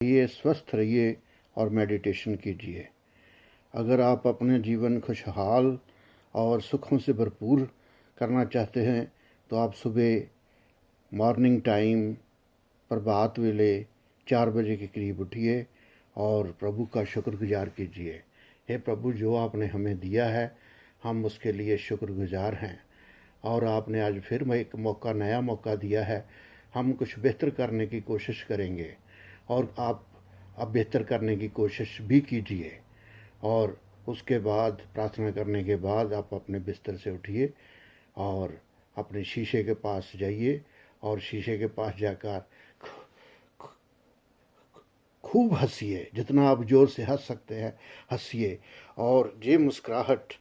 रहिए, स्वस्थ रहिए और मेडिटेशन कीजिए। अगर आप अपने जीवन खुशहाल और सुखों से भरपूर करना चाहते हैं तो आप सुबह मॉर्निंग टाइम प्रभात वेले 4 बजे के करीब उठिए और प्रभु का शुक्रगुजार कीजिए। हे प्रभु, जो आपने हमें दिया है हम उसके लिए शुक्रगुजार हैं और आपने आज फिर एक नया मौका दिया है। हम कुछ बेहतर करने की कोशिश करेंगे और आप अब बेहतर करने की कोशिश भी कीजिए। और उसके बाद प्रार्थना करने के बाद आप अपने बिस्तर से उठिए और अपने शीशे के पास जाइए और शीशे के पास जाकर खूब हंसिए। जितना आप ज़ोर से हंस सकते हैं हंसिए और ये मुस्कुराहट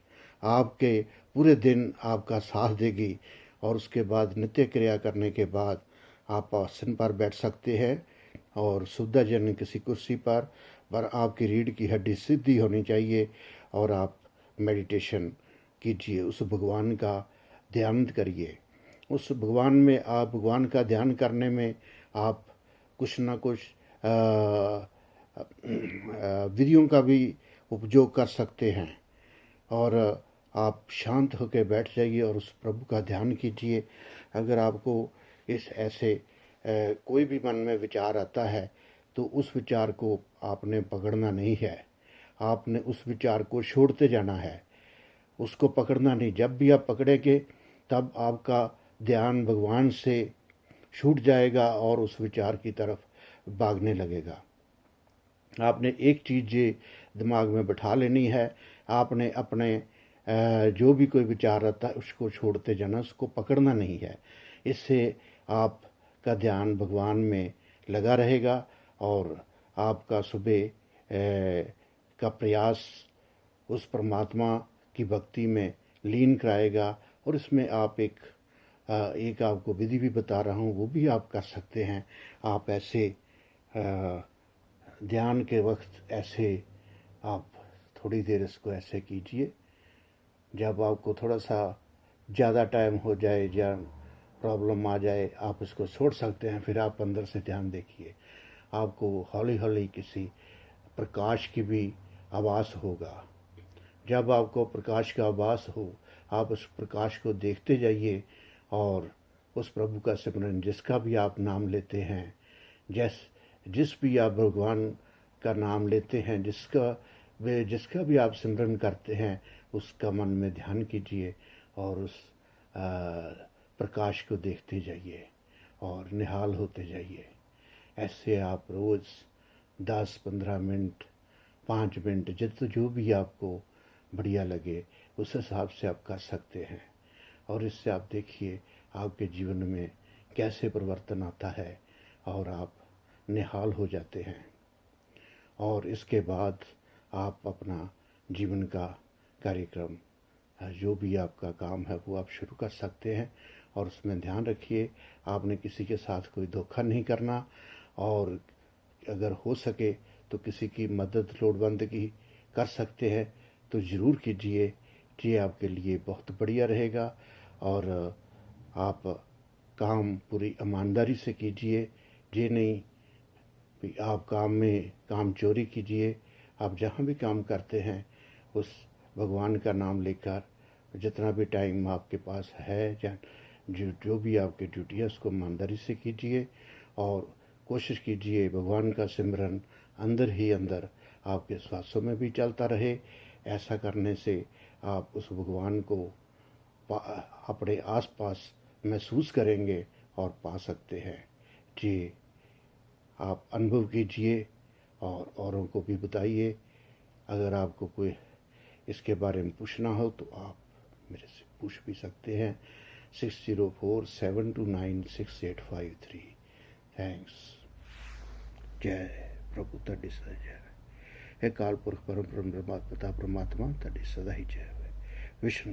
आपके पूरे दिन आपका साथ देगी। और उसके बाद नित्य क्रिया करने के बाद आप आसन पर बैठ सकते हैं और सुविधाजनक किसी कुर्सी पर आपकी रीढ़ की हड्डी सीधी होनी चाहिए और आप मेडिटेशन कीजिए। उस भगवान का ध्यान करिए। उस भगवान में आप भगवान का ध्यान करने में आप कुछ ना कुछ विधियों का भी उपयोग कर सकते हैं और आप शांत होकर बैठ जाइए और उस प्रभु का ध्यान कीजिए। अगर आपको इस ऐसे कोई भी मन में विचार आता है तो उस विचार को आपने पकड़ना नहीं है, आपने उस विचार को छोड़ते जाना है, उसको पकड़ना नहीं। जब भी आप पकड़ेंगे तब आपका ध्यान भगवान से छूट जाएगा और उस विचार की तरफ भागने लगेगा। आपने एक चीज़ ये दिमाग में बैठा लेनी है, आपने अपने जो भी कोई विचार आता है उसको छोड़ते जाना, उसको पकड़ना नहीं है। इससे आपका ध्यान भगवान में लगा रहेगा और आपका सुबह का प्रयास उस परमात्मा की भक्ति में लीन कराएगा। और इसमें आप एक आपको विधि भी बता रहा हूँ, वो भी आप कर सकते हैं। आप ऐसे ध्यान के वक्त ऐसे आप थोड़ी देर इसको ऐसे कीजिए। जब आपको थोड़ा सा ज़्यादा टाइम हो जाए या प्रॉब्लम आ जाए आप इसको छोड़ सकते हैं। फिर आप अंदर से ध्यान देखिए, आपको हौली हौली किसी प्रकाश की भी आभास होगा। जब आपको प्रकाश का आभास हो आप उस प्रकाश को देखते जाइए और उस प्रभु का सिमरन, जिसका भी आप नाम लेते हैं, जिस भी आप भगवान का नाम लेते हैं, जिसका भी आप सिमरन करते हैं, उसका मन में ध्यान कीजिए और उस प्रकाश को देखते जाइए और निहाल होते जाइए। ऐसे आप रोज़ 10-15 मिनट 5 मिनट जो भी आपको बढ़िया लगे उस हिसाब से आप कर सकते हैं। और इससे आप देखिए आपके जीवन में कैसे परिवर्तन आता है और आप निहाल हो जाते हैं। और इसके बाद आप अपना जीवन का कार्यक्रम जो भी आपका काम है वो आप शुरू कर सकते हैं। और उसमें ध्यान रखिए आपने किसी के साथ कोई धोखा नहीं करना और अगर हो सके तो किसी की मदद लोड़वंद की कर सकते हैं तो ज़रूर कीजिए। ये आपके लिए बहुत बढ़िया रहेगा और आप काम पूरी ईमानदारी से कीजिए। ये नहीं कि आप काम चोरी कीजिए। आप जहाँ भी काम करते हैं उस भगवान का नाम लेकर जितना भी टाइम आपके पास है या जो भी आपकी ड्यूटी है उसको ईमानदारी से कीजिए और कोशिश कीजिए भगवान का सिमरन अंदर ही अंदर आपके श्वासों में भी चलता रहे। ऐसा करने से आप उस भगवान को अपने आसपास महसूस करेंगे और पा सकते हैं। जी, आप अनुभव कीजिए और औरों को भी बताइए। अगर आपको कोई इसके बारे में पूछना हो तो आप मेरे से पूछ भी सकते हैं। 6047296853। थैंक्स। जय प्रभु तड़ी सदा जय। हे काल पुरख परम ब्रह्म पिता परमात्मा तड़ी सदा ही जय। विष्णु